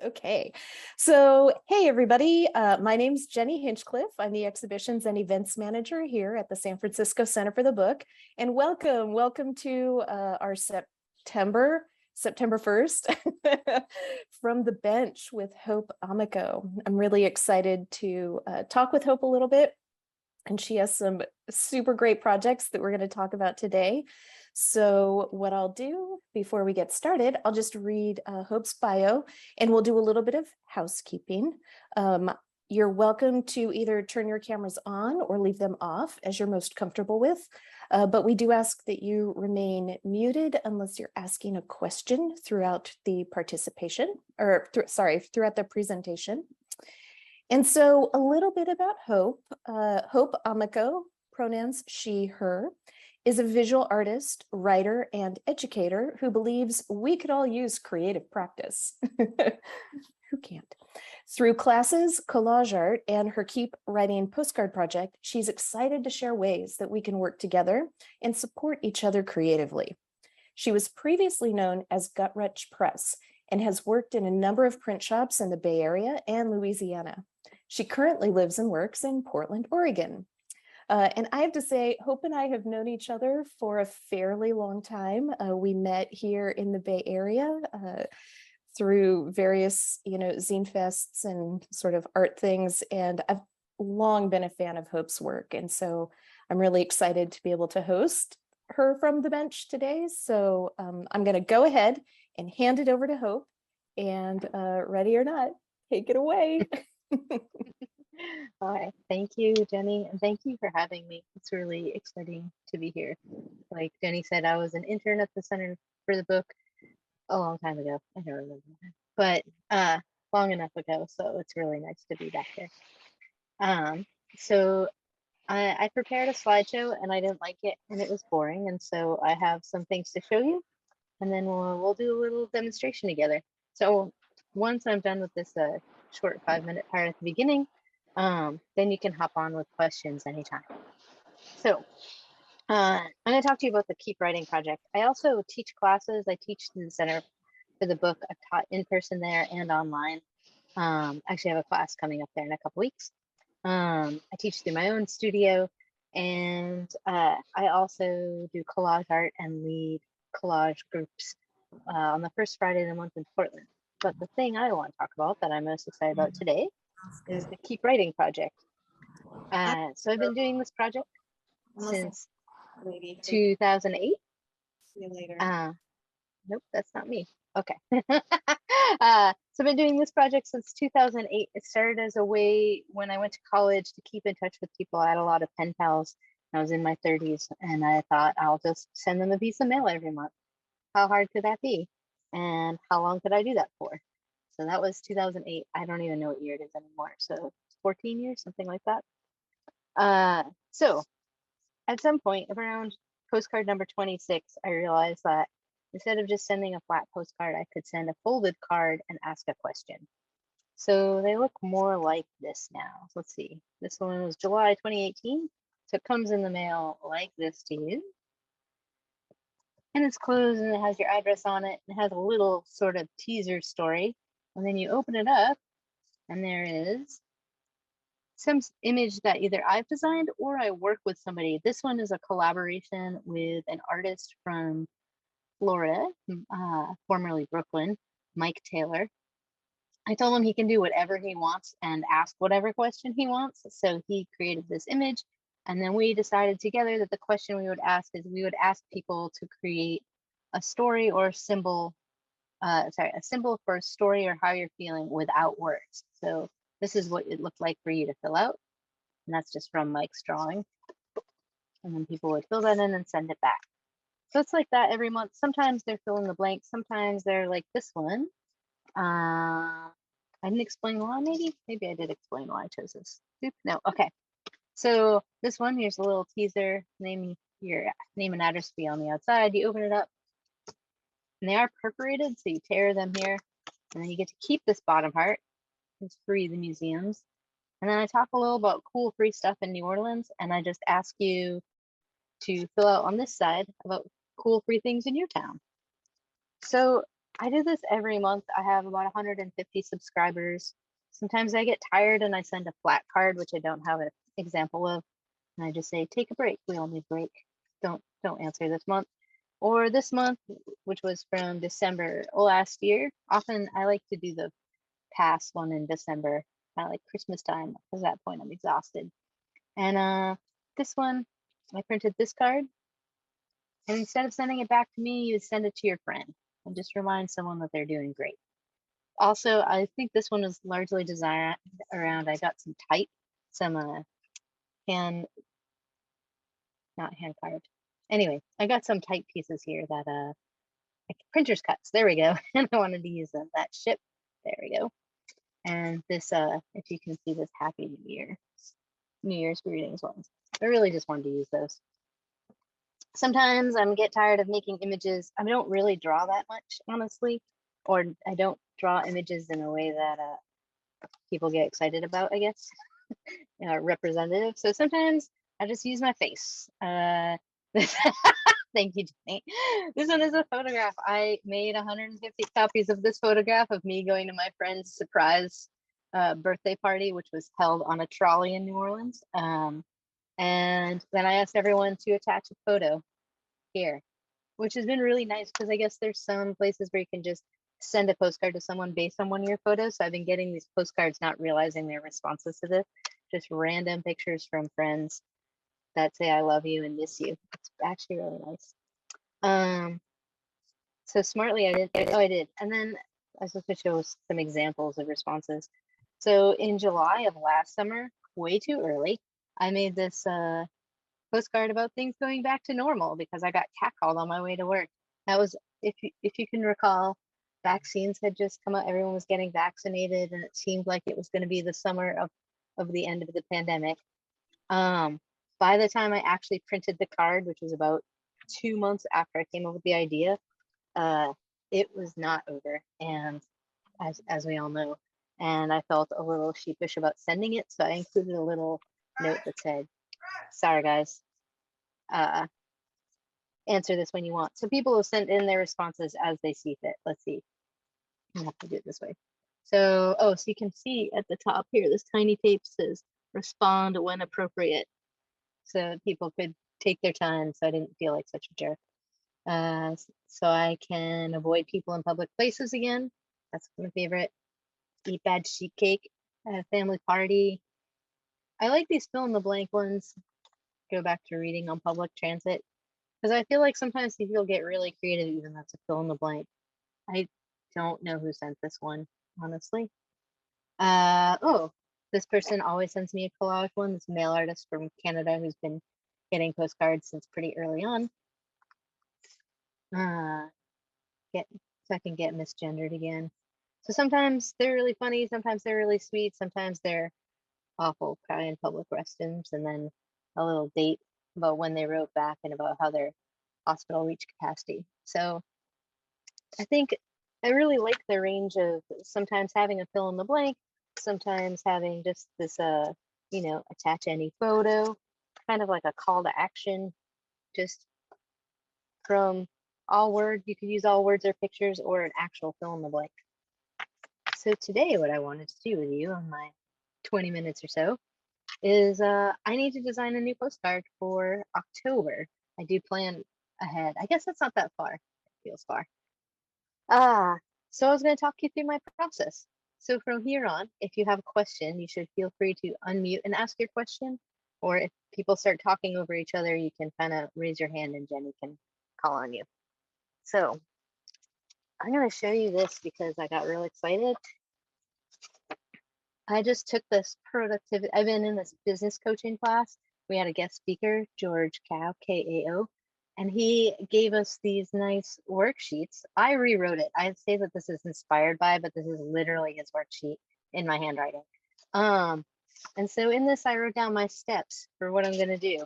Okay, so hey everybody, my name's Jenny Hinchcliffe. I'm the Exhibitions and Events Manager here at the San Francisco Center for the Book, and welcome to our September 1st from the bench with Hope Amico. I'm really excited to talk with Hope a little bit, and she has some super great projects that we're going to talk about today. So what I'll do before we get started, I'll just read Hope's bio and we'll do a little bit of housekeeping. You're welcome to either turn your cameras on or leave them off as you're most comfortable with. But we do ask that you remain muted unless you're asking a question throughout the participation, or throughout the presentation. And so a little bit about Hope. Hope Amico, pronouns she, her, is a visual artist, writer, and educator who believes we could all use creative practice. Who can't? Through classes, collage art, and her Keep Writing postcard project, she's excited to share ways that we can work together and support each other creatively. She was previously known as Gutrich Press and has worked in a number of print shops in the Bay Area and Louisiana. She currently lives and works in Portland, Oregon. And I have to say, Hope and I have known each other for a fairly long time. We met here in the Bay Area through various, zine fests and sort of art things. And I've long been a fan of Hope's work. And so I'm really excited to be able to host her from the bench today. So I'm going to go ahead and hand it over to Hope. And ready or not, take it away. All right, thank you, Jenny, and thank you for having me. It's really exciting to be here. Like Jenny said, I was an intern at the Center for the Book a long time ago. I don't remember that, but long enough ago, so it's really nice to be back here. So I prepared a slideshow and I didn't like it and it was boring, and so I have some things to show you, and then we'll do a little demonstration together. So once I'm done with this short 5-minute part at the beginning, then you can hop on with questions anytime. So I'm going to talk to you about the Keep Writing project. I also teach classes. I teach in the Center for the Book. I've taught in person there and online. Actually, I have a class coming up there in a couple weeks. I teach through my own studio, and I also do collage art and lead collage groups on the first Friday of the month in Portland. But the thing I want to talk about that I'm most excited about today is the Keep Writing project. So I've been doing this project since 2008. See you later. Nope, that's not me. Okay. So I've been doing this project since 2008. It started as a way when I went to college to keep in touch with people. I had a lot of pen pals. I was in my 30s, and I thought I'll just send them a piece of mail every month. How hard could that be? And how long could I do that for? So that was 2008. I don't even know what year it is anymore. So 14 years, something like that. So at some point around postcard number 26, I realized that instead of just sending a flat postcard, I could send a folded card and ask a question. So they look more like this now. So let's see. This one was July 2018. So it comes in the mail like this to you. And it's closed and it has your address on it. It has a little sort of teaser story. And then you open it up and there is some image that either I've designed or I work with somebody. This one is a collaboration with an artist from Florida, formerly Brooklyn, Mike Taylor. I told him he can do whatever he wants and ask whatever question he wants. So he created this image. And then we decided together that the question we would ask is we would ask people to create a story or symbol, a symbol for a story or how you're feeling without words. So this is what it looked like for you to fill out. And that's just from Mike's drawing. And then people would fill that in and send it back. So it's like that every month. Sometimes they're fill in the blanks. Sometimes they're like this one. I didn't explain why, maybe I did explain why I chose this. No, okay. So this one, here's a little teaser. Your name and address will be on the outside. You open it up and they are perforated. So you tear them here and then you get to keep this bottom part. It's free, the museums. And then I talk a little about cool free stuff in New Orleans. And I just ask you to fill out on this side about cool free things in your town. So I do this every month. I have about 150 subscribers. Sometimes I get tired and I send a flat card, which I don't have an example of. And I just say, take a break. We all need a break. Don't answer this month. Or this month, which was from December last year. Often I like to do the past one in December, kind of like Christmas time, because at that point I'm exhausted. And this one, I printed this card, and instead of sending it back to me, you would send it to your friend and just remind someone that they're doing great. Also, I think this one was largely designed around, I got some type, some hand, not hand carved. Anyway, I got some type pieces here that like printer's cuts. There we go. And I wanted to use them. That ship. There we go. And this, if you can see this, Happy New Year, New Year's greetings ones. I really just wanted to use those. Sometimes I get tired of making images. I don't really draw that much, honestly, or I don't draw images in a way that people get excited about, I guess, representative. So sometimes I just use my face. Thank you, Jenny. This one is a photograph. I made 150 copies of this photograph of me going to my friend's surprise birthday party, which was held on a trolley in New Orleans. And then I asked everyone to attach a photo here, which has been really nice because I guess there's some places where you can just send a postcard to someone based on one of your photos. So I've been getting these postcards, not realizing their responses to this, just random pictures from friends that say I love you and miss you. It's actually really nice. So smartly I did. Oh, I did. And then I was supposed to show some examples of responses. So in July of last summer, way too early, I made this postcard about things going back to normal because I got catcalled on my way to work. That was, if you can recall, vaccines had just come out. Everyone was getting vaccinated, and it seemed like it was going to be the summer of the end of the pandemic. By the time I actually printed the card, which was about 2 months after I came up with the idea, it was not over, and as we all know, and I felt a little sheepish about sending it, so I included a little note that said, sorry guys, answer this when you want. So people have sent in their responses as they see fit. Let's see. I have to do it this way. So, so you can see at the top here, this tiny tape says respond when appropriate. So people could take their time, so I didn't feel like such a jerk. So I can avoid people in public places again. That's my favorite. Eat bad sheet cake at a family party. I like these fill in the blank ones. Go back to reading on public transit, because I feel like sometimes people get really creative, even though it's a fill in the blank. I don't know who sent this one, honestly. Oh, this person always sends me a collage one. This mail artist from Canada who's been getting postcards since pretty early on. So I can get misgendered again. So sometimes they're really funny, sometimes they're really sweet, sometimes they're awful, cry in public restrooms, and then a little date about when they wrote back and about how their hospital reached capacity. So I think I really like the range of sometimes having a fill in the blank, sometimes having just this, attach any photo, kind of like a call to action, just from all words. You could use all words or pictures or an actual fill in the blank. So today, what I wanted to do with you on my 20 minutes or so is I need to design a new postcard for October. I do plan ahead. I guess that's not that far. It feels far. So I was going to talk you through my process. So from here on, if you have a question, you should feel free to unmute and ask your question. Or if people start talking over each other, you can kind of raise your hand and Jenny can call on you. So I'm going to show you this because I got real excited. I just took this productivity. I've been in this business coaching class. We had a guest speaker, George Kao, Kao, and he gave us these nice worksheets. I rewrote it. I'd say that this is inspired by, but this is literally his worksheet in my handwriting. And so in this, I wrote down my steps for what I'm going to do.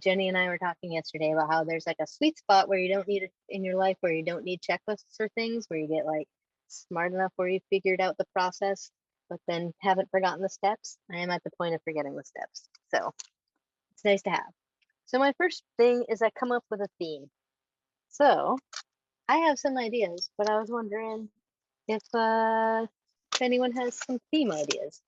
Jenny and I were talking yesterday about how there's like a sweet spot where you don't need it in your life, where you don't need checklists or things, where you get like smart enough where you figured out the process, but then haven't forgotten the steps. I am at the point of forgetting the steps. So it's nice to have. So my first thing is I come up with a theme. So I have some ideas, but I was wondering if anyone has some theme ideas.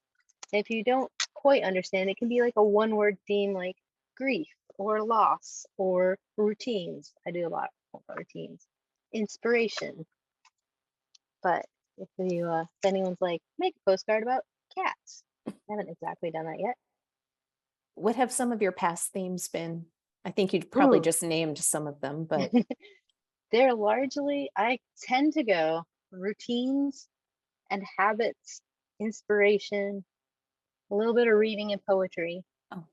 If you don't quite understand, it can be like a one-word theme like grief or loss or routines. I do a lot of routines. Inspiration. But if anyone's like, make a postcard about cats. I haven't exactly done that yet. What have some of your past themes been? I think you'd probably Ooh. just named some of them, but They're largely, I tend to go routines and habits, inspiration, a little bit of reading and poetry. oh,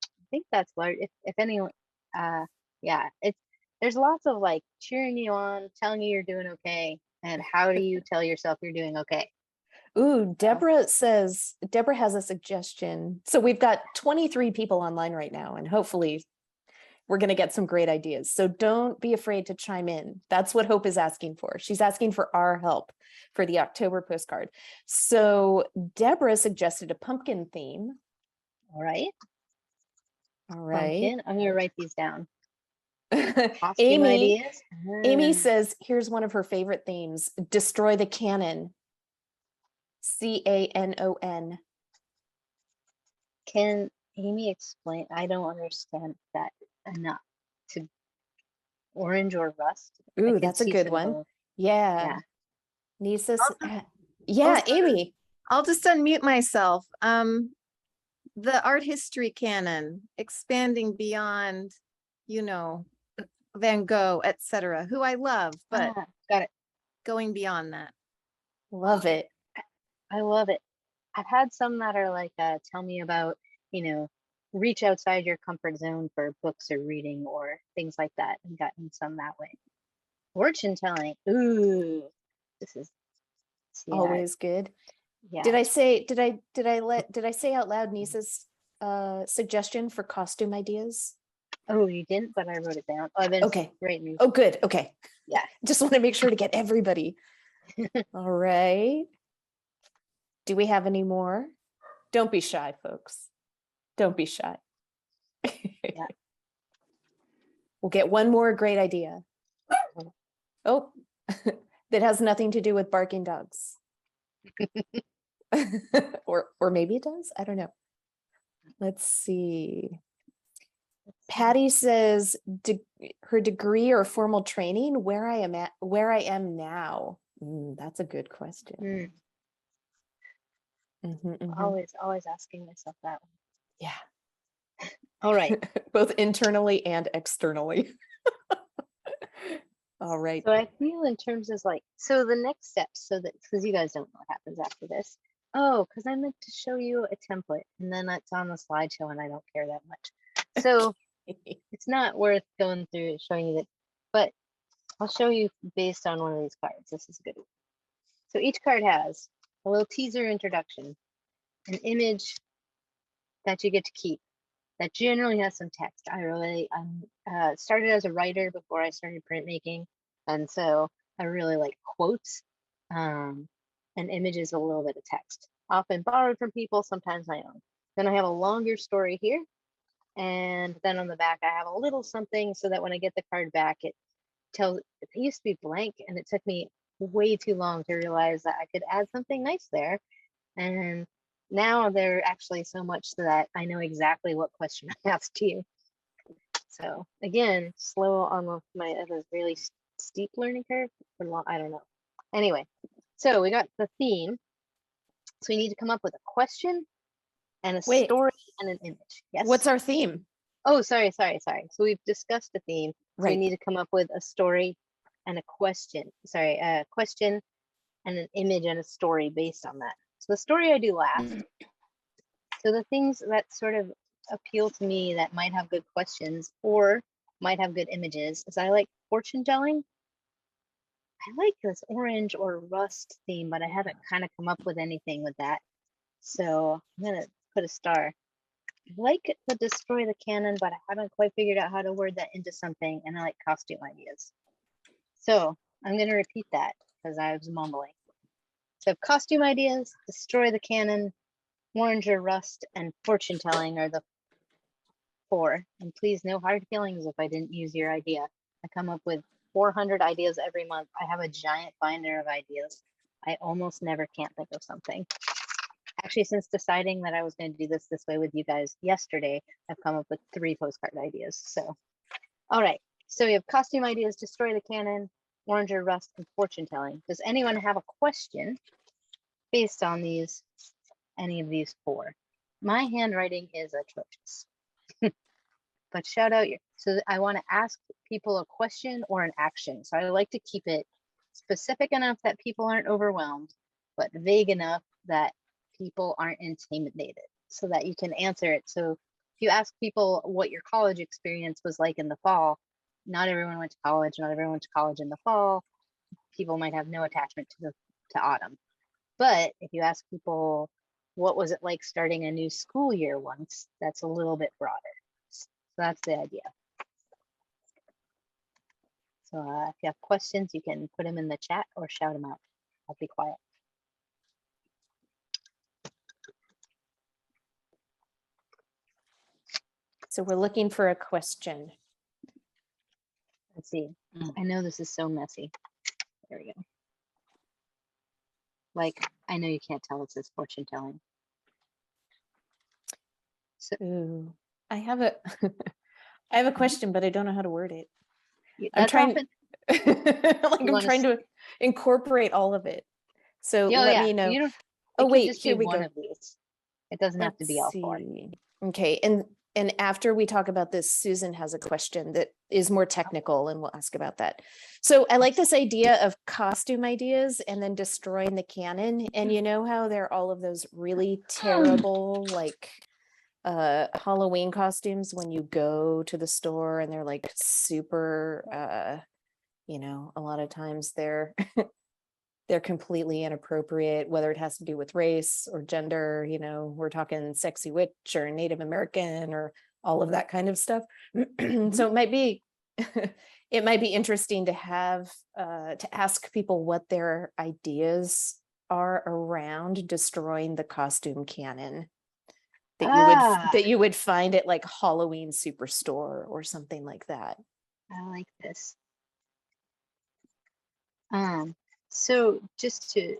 I think that's large. If anyone, yeah, there's lots of like cheering you on, telling you you're doing okay, and how do you tell yourself you're doing okay? ooh, So, Deborah has a suggestion. So we've got 23 people online right now, and hopefully we're going to get some great ideas. So don't be afraid to chime in. That's what Hope is asking for. She's asking for our help for the October postcard. So Deborah suggested a pumpkin theme. all right, All right. pumpkin. I'm gonna write these down. Costume Amy, ideas. Amy says, here's one of her favorite themes, destroy the canon. CANON. Can Amy explain? I don't understand that enough. To orange or rust? I Ooh, could that's a see good some one. both. Yeah. Yeah. Nisa's, I'll just, oh, yeah, sorry. Amy. I'll just unmute myself. The art history canon, expanding beyond, you know, Van Gogh, etc., who I love, but Got it. going beyond that. Love it. I love it. I've had some that are like, tell me about, reach outside your comfort zone for books or reading or things like that, and gotten some that way. Fortune telling. Ooh, this is, yeah, Always good. yeah. Did I say out loud Nisa's suggestion for costume ideas? Oh, you didn't, but I wrote it down. Oh, I've been Okay. writing. Oh, good. Okay. Yeah. Just want to make sure to get everybody. All right. Do we have any more? Don't be shy, folks. Don't be shy. Yeah. We'll get one more great idea. Oh, that has nothing to do with barking dogs. or maybe it does. I don't know. Let's see. Patty says her degree or formal training, where I am now. That's a good question. Always asking myself that one. Yeah. All right. Both internally and externally. All right. So I feel in terms of like, so the next steps, so that, because you guys don't know what happens after this. Oh, because I meant to show you a template and then that's on the slideshow and I don't care that much. So it's not worth going through showing you that, but I'll show you based on one of these cards. This is a good one. So each card has a little teaser introduction, an image that you get to keep that generally has some text. I started as a writer before I started printmaking, and so I really like quotes, and images, a little bit of text, often borrowed from people, sometimes my own. Then I have a longer story here, and then on the back I have a little something so that when I get the card back, it tells. It used to be blank, and it took me way too long to realize that I could add something nice there, and now they're actually so much that I know exactly what question I asked you. So again, slow on my really steep learning curve. I don't know. Anyway, so we got the theme. So we need to come up with a question and a story and an image. Yes. What's our theme? Oh, sorry. So we've discussed the theme. So Right. we need to come up with a story and a question. Sorry, a question and an image and a story based on that. So the story I do last. So the things that sort of appeal to me that might have good questions or might have good images is I like fortune telling. I like this orange or rust theme, but I haven't kind of come up with anything with that. So I'm gonna put a star. I like the destroy the canon, but I haven't quite figured out how to word that into something, and I like costume ideas. So I'm gonna repeat that because I was mumbling. So costume ideas, destroy the canon, orange or rust, and fortune telling are the 4. And please, no hard feelings if I didn't use your idea. I come up with 400 ideas every month. I have a giant binder of ideas. I almost never can't think of something. Actually, since deciding that I was going to do this way with you guys yesterday, I've come up with 3 postcard ideas. So, all right. So we have costume ideas, destroy the canon, orange or rust, and fortune telling. Does anyone have a question based on these, any of these 4? My handwriting is atrocious. But shout out your, so I want to ask people a question or an action. So I like to keep it specific enough that people aren't overwhelmed, but vague enough that people aren't intimidated so that you can answer it. So if you ask people what your college experience was like in the fall, not everyone went to college, not everyone went to college in the fall. People might have no attachment to autumn. But if you ask people, what was it like starting a new school year once, that's a little bit broader. So that's the idea. So if you have questions, you can put them in the chat or shout them out. I'll be quiet. So we're looking for a question. Let's see. I know this is so messy. There we go. Like, I know you can't tell it says fortune telling. So, Ooh, I have a I have a question, but I don't know how to word it. I'm that's trying often, like I'm trying to incorporate all of it. So let yeah, me know. you don't, Oh it could wait, just here be we one go. of these. It doesn't have to be all 4. Okay, and after we talk about this, Susan has a question that is more technical, and we'll ask about that. So I like this idea of costume ideas and then destroying the canon. And you know how there are all of those really terrible, like Halloween costumes when you go to the store and they're like super you know, a lot of times they're they're completely inappropriate, whether it has to do with race or gender, you know, we're talking sexy witch or Native American or all of that kind of stuff. So it might be it might be interesting to have to ask people what their ideas are around destroying the costume canon that you would find at like Halloween Superstore or something like that. I like this. So just to,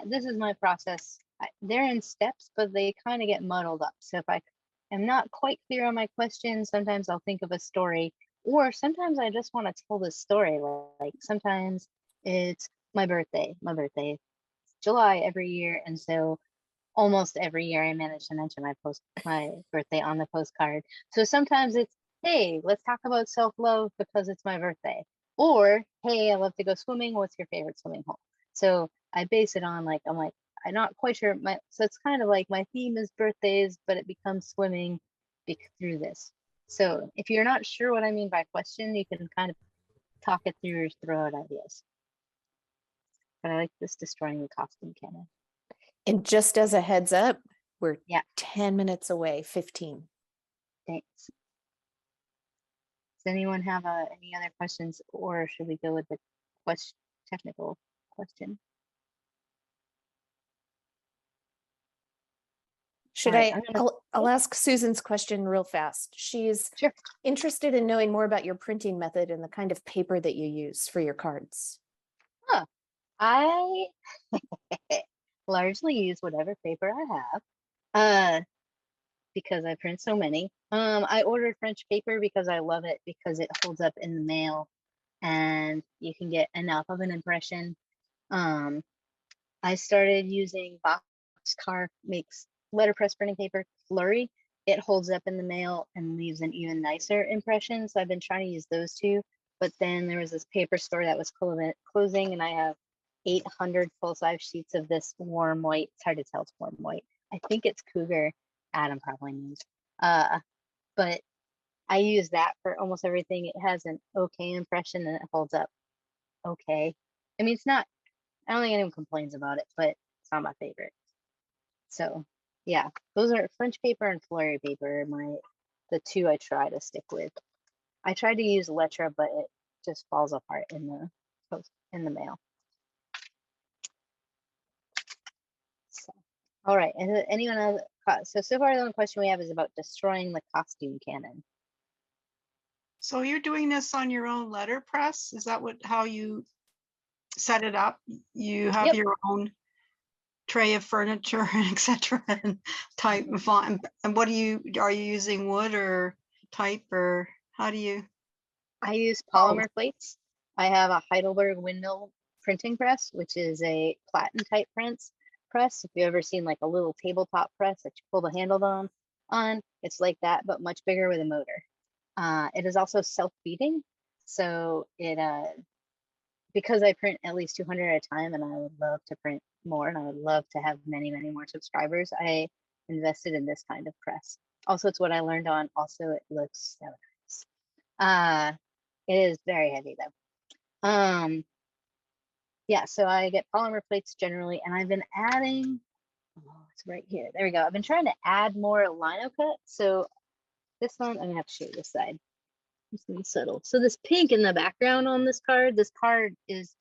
this is my process. They're in steps, but they kind of get muddled up. So if I am not quite clear on my question, sometimes I'll think of a story, or sometimes I just want to tell the story. Like sometimes it's my birthday. My birthday is July every year, and so almost every year I manage to mention my birthday on the postcard. So sometimes it's, hey, let's talk about self-love because it's my birthday. Or, hey, I love to go swimming. What's your favorite swimming hole? So I base it on like, I'm not quite sure. So it's kind of like my theme is birthdays, but it becomes swimming through this. So if you're not sure what I mean by question, you can kind of talk it through or throw out ideas. But I like this destroying the costume canon. And just as a heads up, we're Yeah. 10 minutes away, 15. Thanks. Does anyone have any other questions, or should we go with the technical question? Should right, I'll ask Susan's question real fast. She's Sure. interested in knowing more about your printing method and the kind of paper that you use for your cards. I largely use whatever paper I have, because I print so many. I ordered French paper because I love it, because it holds up in the mail and you can get enough of an impression. I started using Boxcar, makes letterpress printing paper, Flurry. It holds up in the mail and leaves an even nicer impression. So I've been trying to use those two. But then there was this paper store that was closing, and I have 800 full-size sheets of this warm white. It's hard to tell it's warm white. I think it's Cougar. Adam probably knows. But I use that for almost everything. It has an okay impression and it holds up okay. I mean, it's not, I don't think anyone complains about it, but it's not my favorite. So yeah, those are French paper and Flurry paper, the two I try to stick with. I tried to use Letra, but it just falls apart in the mail. So, all right, and anyone else? So far the only question we have is about destroying the costume canon. So you're doing this on your own letterpress? Is that how you set it up? You have Yep. your own tray of furniture and etc. and type and font. And what are you using wood or type, or how do you? I use polymer plates. I have a Heidelberg windmill printing press, which is a platen type press. If you've ever seen like a little tabletop press that you pull the handle on, it's like that, but much bigger with a motor. It is also self-feeding. So it, because I print at least 200 at a time, and I would love to print more, and I would love to have many, many more subscribers, I invested in this kind of press. Also, it's what I learned on. Also, it looks so nice. It is very heavy though. Yeah, so I get polymer plates generally, and I've been adding, oh, it's right here. There we go. I've been trying to add more lino cut. So this one, I'm gonna have to show you this side. This one's subtle. So this pink in the background on this card is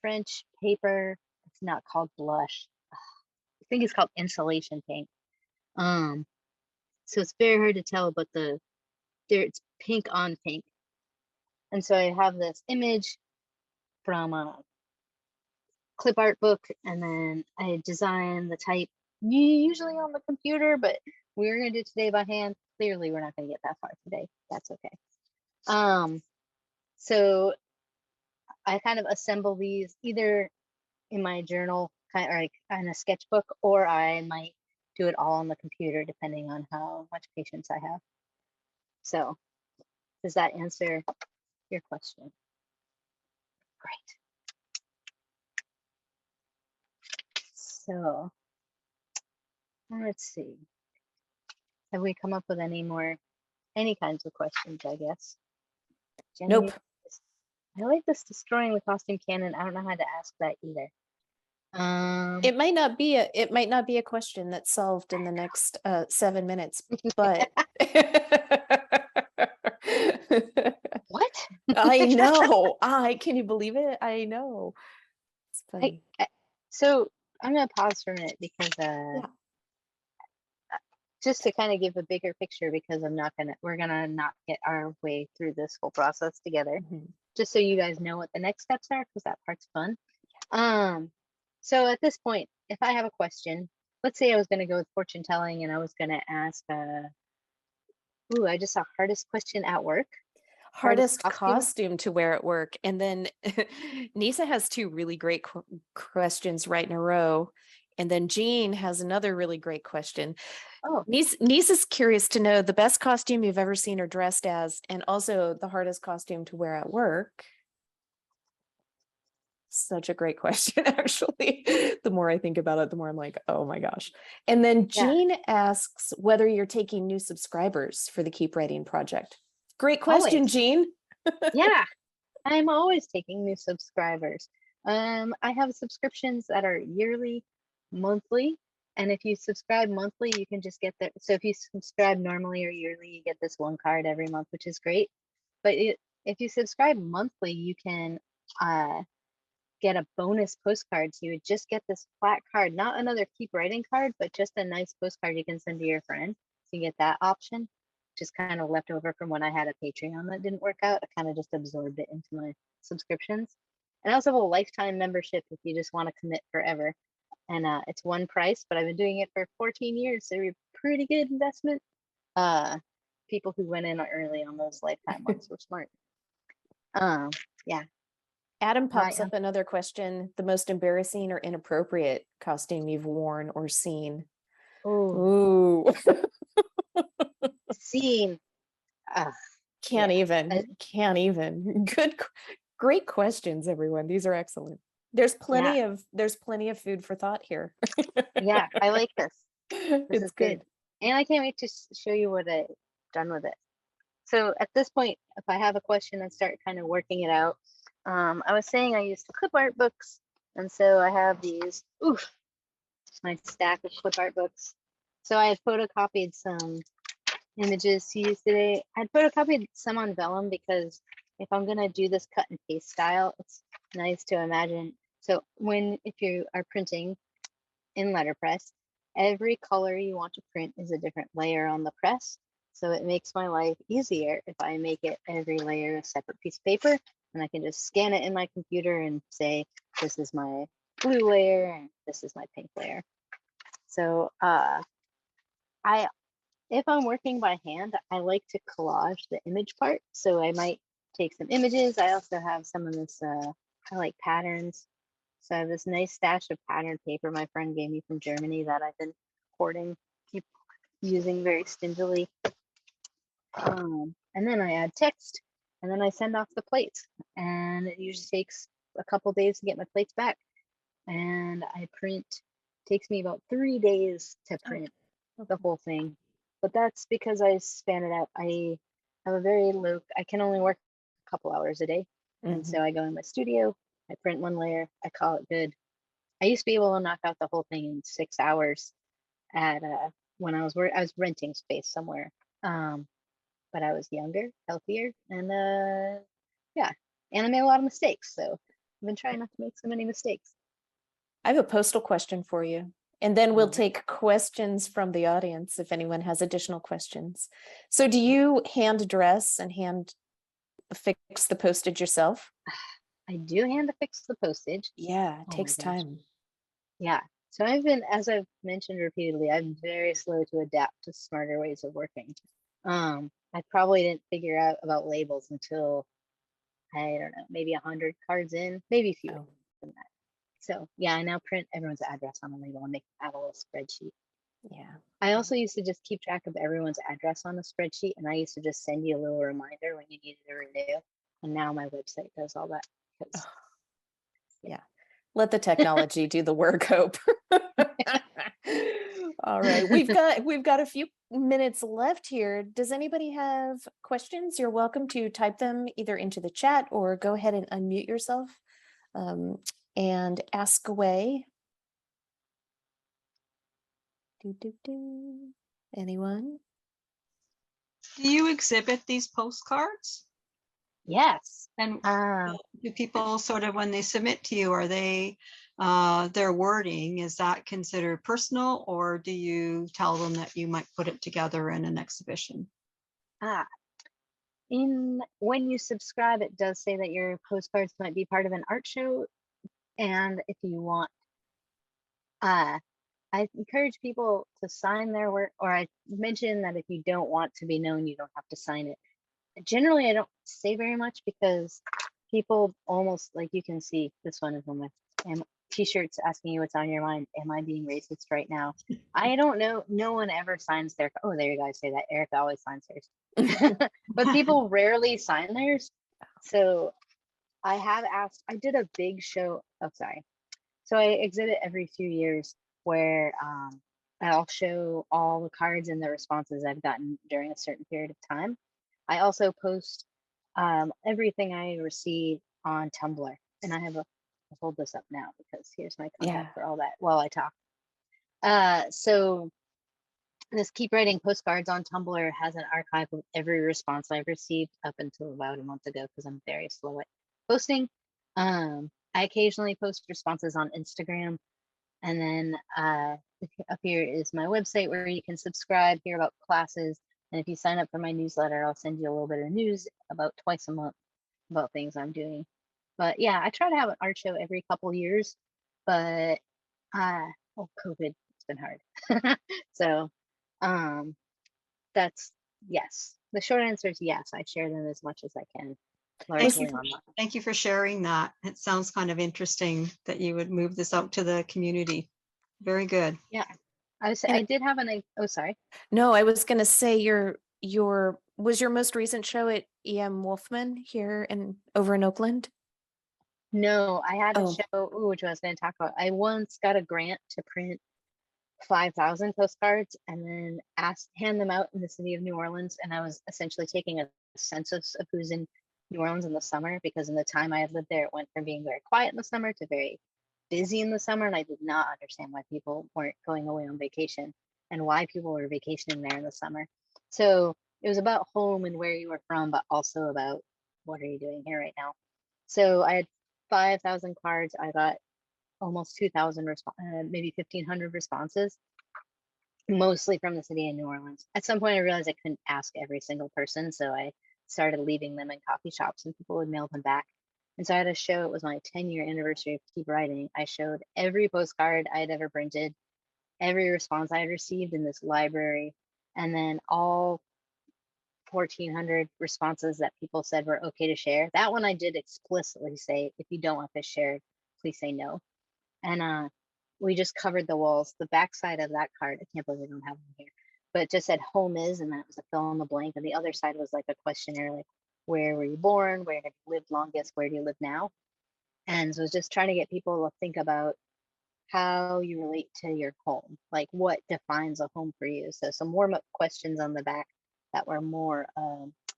French paper. It's not called blush. I think it's called insulation paint. So it's very hard to tell, but it's pink on pink. And so I have this image from a clip art book, and then I design the type usually on the computer, but we're gonna do it today by hand. Clearly, we're not gonna get that far today. That's okay. So I kind of assemble these either in my journal, kind of like in a sketchbook, or I might do it all on the computer, depending on how much patience I have. So does that answer your question? Great. So let's see. Have we come up with any kinds of questions, I guess? Jenny, Nope. I like this destroying the costume canon. I don't know how to ask that either. It might not be a question that's solved in the next 7 minutes, but What? I know. Can you believe it? I know. It's funny. So I'm gonna pause for a minute because just to kind of give a bigger picture, because we're gonna not get our way through this whole process together. Mhm. Just so you guys know what the next steps are, because that part's fun. So at this point, if I have a question, let's say I was gonna go with fortune telling, and I was gonna ask, I just saw hardest question at work. Hardest costume to wear at work. And then Nisa has two really great questions right in a row. And then Jean has another really great question. Oh, Nisa's curious to know the best costume you've ever seen or dressed as, and also the hardest costume to wear at work. Such a great question, actually. The more I think about it, the more I'm like, oh my gosh. And then Jean asks whether you're taking new subscribers for the Keep Writing project. Great question, always. Jean. Yeah, I'm always taking new subscribers. I have subscriptions that are yearly, monthly, and if you subscribe monthly, you can just get that. So if you subscribe normally or yearly, you get this one card every month, which is great. But if you subscribe monthly, you can get a bonus postcard. So you would just get this flat card, not another Keep Writing card, but just a nice postcard you can send to your friend. So you get that option, just kind of left over from when I had a Patreon that didn't work out. I kind of just absorbed it into my subscriptions. And I also have a lifetime membership if you just want to commit forever. And it's one price, but I've been doing it for 14 years. So a pretty good investment. People who went in early on those lifetime ones were smart. Yeah. Adam pops up another question. The most embarrassing or inappropriate costume you've worn or seen? Ooh. Seen. Can't even. Great questions, everyone. These are excellent. There's plenty of food for thought here. Yeah, I like this. This is good. good. And I can't wait to show you what I've done with it. So at this point, if I have a question and start kind of working it out, I was saying I used the clip art books. And so I have these, my stack of clip art books. So I had photocopied some images to use today. I photocopied some on vellum because if I'm gonna do this cut and paste style, it's nice to imagine. So if you are printing in letterpress, every color you want to print is a different layer on the press. So it makes my life easier if I make it every layer a separate piece of paper, and I can just scan it in my computer and say, this is my blue layer and this is my pink layer. So if I'm working by hand, I like to collage the image part. So I might take some images. I also have some of this, I like patterns. So I have this nice stash of pattern paper my friend gave me from Germany that I've been hoarding, keep using very stingily. And then I add text, and then I send off the plates. And it usually takes a couple days to get my plates back. And I print, takes me about 3 days to print the whole thing. But that's because I span it out. I have a very low, I can only work a couple hours a day. And so I go in my studio, I print one layer, I call it good. I used to be able to knock out the whole thing in 6 hours at when I was renting space somewhere. But I was younger, healthier, and yeah, and I made a lot of mistakes. So I've been trying not to make so many mistakes. I have a postal question for you, and then we'll Alright. take questions from the audience if anyone has additional questions. So do you hand dress and hand fix the postage yourself? I do hand fix the postage. Yeah, it Oh my takes gosh. time. Yeah. So I've been, as I've mentioned repeatedly, I'm very slow to adapt to smarter ways of working. I probably didn't figure out about labels until, I don't know, maybe 100 cards in, maybe fewer Oh, than that. So yeah, I now print everyone's address on a label and have a little spreadsheet. yeah. I also used to just keep track of everyone's address on a spreadsheet, and I used to just send you a little reminder when you needed to renew. And now my website does all that. 'Cause, Yeah. Let the technology do the work, Hope. All right. We've got a few minutes left here. Does anybody have questions? You're welcome to type them either into the chat or go ahead and unmute yourself and ask away. Anyone? Do you exhibit these postcards? yes. And Um, do people sort of, when they submit to you, are they, their wording, is that considered personal, or do you tell them that you might put it together in an exhibition? when you subscribe, it does say that your postcards might be part of an art show. And if you want, I encourage people to sign their work, or I mention that if you don't want to be known, you don't have to sign it. Generally, I don't say very much because people almost, like you can see this one is on my t-shirts asking you what's on your mind. Am I being racist right now? I don't know. No one ever signs their, oh, there you guys say that. Erica always signs hers. But people rarely sign theirs. So I have asked, I did a big show. Oh, sorry. So I exhibit every few years where I'll show all the cards and the responses I've gotten during a certain period of time. I also post everything I receive on Tumblr, and I have I'll hold this up now because here's my contact for all that while I talk. So this Keep Writing Postcards on Tumblr has an archive of every response I've received up until about a month ago because I'm very slow at posting. I occasionally post responses on Instagram, and then up here is my website where you can subscribe, hear about classes, and if you sign up for my newsletter, I'll send you a little bit of news about twice a month about things I'm doing. But yeah, I try to have an art show every couple years, but COVID, it's been hard. So that's yes. The short answer is yes. I share them as much as I can. Largely online. Thank you for sharing that. It sounds kind of interesting that you would move this out to the community. Very good. Yeah. I did have oh, sorry. No, I was going to say was your most recent show at EM Wolfman here over in Oakland? No, I had a show, which I was going to talk about. I once got a grant to print 5,000 postcards and then hand them out in the city of New Orleans. And I was essentially taking a census of who's in New Orleans in the summer, because in the time I had lived there, it went from being very quiet in the summer to very busy in the summer. And I did not understand why people weren't going away on vacation and why people were vacationing there in the summer. So it was about home and where you were from, but also about what are you doing here right now? So I had 5,000 cards. I got almost 2,000 maybe 1,500 responses. mostly from the city of New Orleans. At some point, I realized I couldn't ask every single person, so I started leaving them in coffee shops, and people would mail them back. And so I had a show. It was my 10-year anniversary of Keep Writing. I showed every postcard I had ever printed, every response I had received in this library, and then all 1,400 responses that people said were okay to share. That one I did explicitly say, if you don't want this shared, please say no. And we just covered the walls. The backside of that card, I can't believe we don't have one here, but it just said home is, and that was a fill in the blank. And the other side was like a questionnaire, like where were you born? Where have you lived longest? Where do you live now? And so it was just trying to get people to think about how you relate to your home, like what defines a home for you. So some warm up questions on the back that were more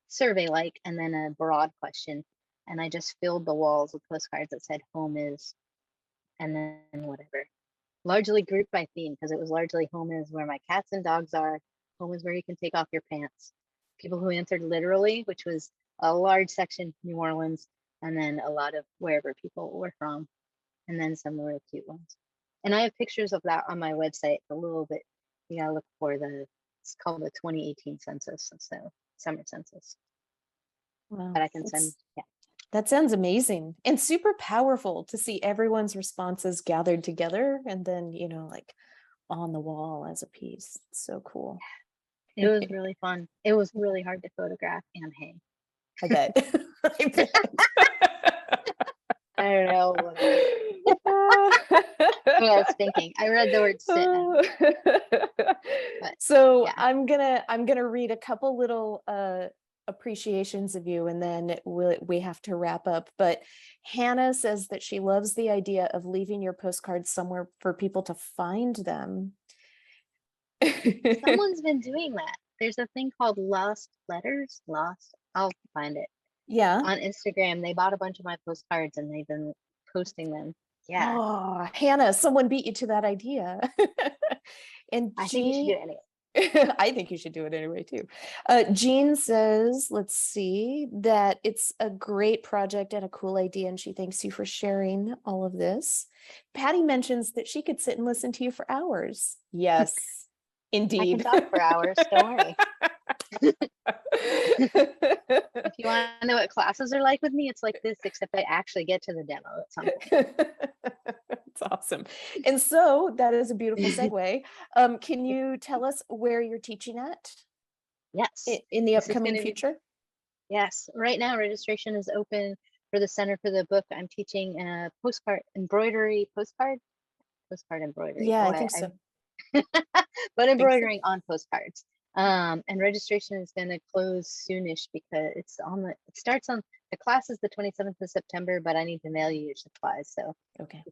survey like, and then a broad question. And I just filled the walls with postcards that said home is, and then whatever. Largely grouped by theme, because it was largely home is where my cats and dogs are. Home is where you can take off your pants. People who answered literally, which was a large section, New Orleans, and then a lot of wherever people were from, and then some real cute ones. And I have pictures of that on my website a little bit. You gotta look for it's called the 2018 census, so summer census. Wow, But I can send, yeah. that sounds amazing and super powerful to see everyone's responses gathered together and then, like on the wall as a piece. It's so cool. It was really fun. It was really hard to photograph and hang. I bet. I bet. I don't know what I was thinking. I read the word sit. So yeah. I'm gonna read a couple little appreciations of you, and then we have to wrap up. But Hannah says that she loves the idea of leaving your postcards somewhere for people to find them. Someone's been doing that. There's a thing called Lost Letters. I'll find it. Yeah. On Instagram, they bought a bunch of my postcards and they've been posting them. Yeah. Oh, Hannah, someone beat you to that idea. And I think you should do it anyway. I think you should do it anyway too. Jean says, let's see, that it's a great project and a cool idea, and she thanks you for sharing all of this. Patty mentions that she could sit and listen to you for hours. Yes, indeed. I can talk for hours, don't worry. If you want to know what classes are like with me, it's like this, except I actually get to the demo at some point. It's awesome. And so that is a beautiful segue. Can you tell us where you're teaching at? Yes. In the upcoming future? Yes. Right now, registration is open for the Center for the Book. I'm teaching postcard embroidery. Yeah, I think so. But embroidering on postcards. And registration is going to close soonish because it starts on, the class is the 27th of September, but I need to mail you your supplies. So okay,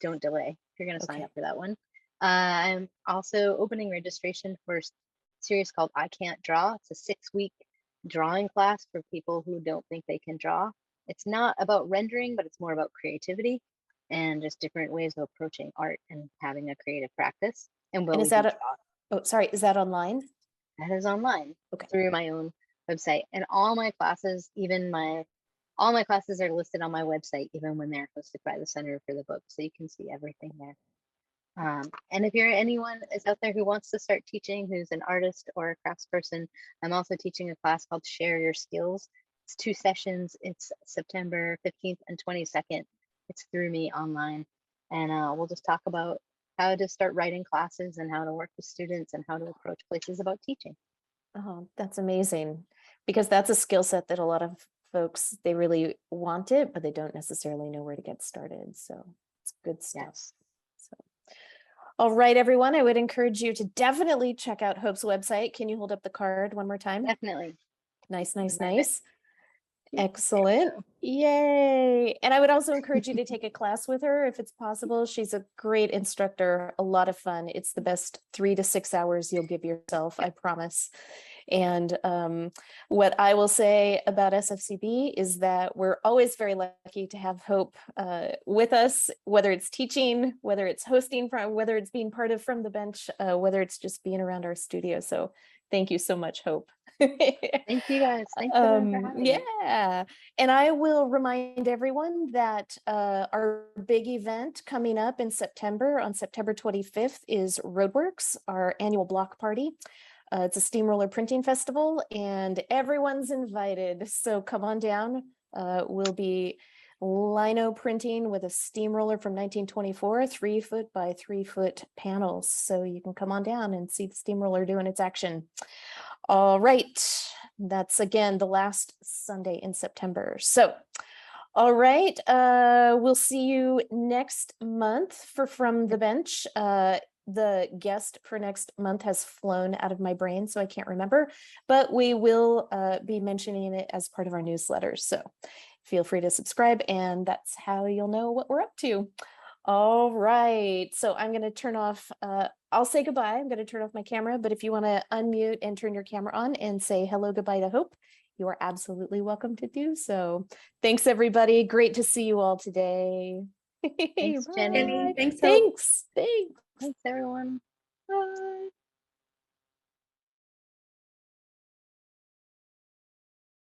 don't delay if you're going to sign up for that one. I'm also opening registration for a series called I Can't Draw. It's a 6-week drawing class for people who don't think they can draw. It's not about rendering, but it's more about creativity and just different ways of approaching art and having a creative practice. And is that is that online? That is online, okay, through my own website. And all my classes, all my classes are listed on my website, even when they're hosted by the Center for the Book. So you can see everything there. And if anyone is out there who wants to start teaching, who's an artist or a craftsperson, I'm also teaching a class called Share Your Skills. It's 2 sessions. It's September 15th and 22nd. It's through me online. And we'll just talk about how to start writing classes and how to work with students and how to approach places about teaching. Oh, that's amazing, because that's a skill set that a lot of folks, they really want it, but they don't necessarily know where to get started. So it's good stuff. Yes. So, all right, everyone, I would encourage you to definitely check out Hope's website. Can you hold up the card one more time? Definitely. Nice. Excellent. Yay. And I would also encourage you to take a class with her if it's possible. She's a great instructor, a lot of fun. It's the best 3 to 6 hours you'll give yourself, I promise. And what I will say about SFCB is that we're always very lucky to have Hope with us, whether it's teaching, whether it's hosting, whether it's being part of From the Bench, whether it's just being around our studio. So thank you so much, Hope. Thank you guys. Thanks everyone for having me. Yeah, and I will remind everyone that our big event coming up in September, on September 25th, is Roadworks, our annual block party. It's a steamroller printing festival, and everyone's invited. So come on down. We'll be lino printing with a steamroller from 1924, 3-foot by 3-foot panels. So you can come on down and see the steamroller doing its action. All right, that's again the last Sunday in September. So, all right, we'll see you next month for From the Bench. The guest for next month has flown out of my brain, so I can't remember, but we will be mentioning it as part of our newsletter. So feel free to subscribe, and that's how you'll know what we're up to. All right, so I'm going to turn off, I'll say goodbye. I'm going to turn off my camera, but if you want to unmute and turn your camera on and say hello, goodbye to Hope, you are absolutely welcome to do so. Thanks, everybody. Great to see you all today. Thanks, Jenny. Bye. Thanks, Hope. Thanks. Thanks everyone. Bye.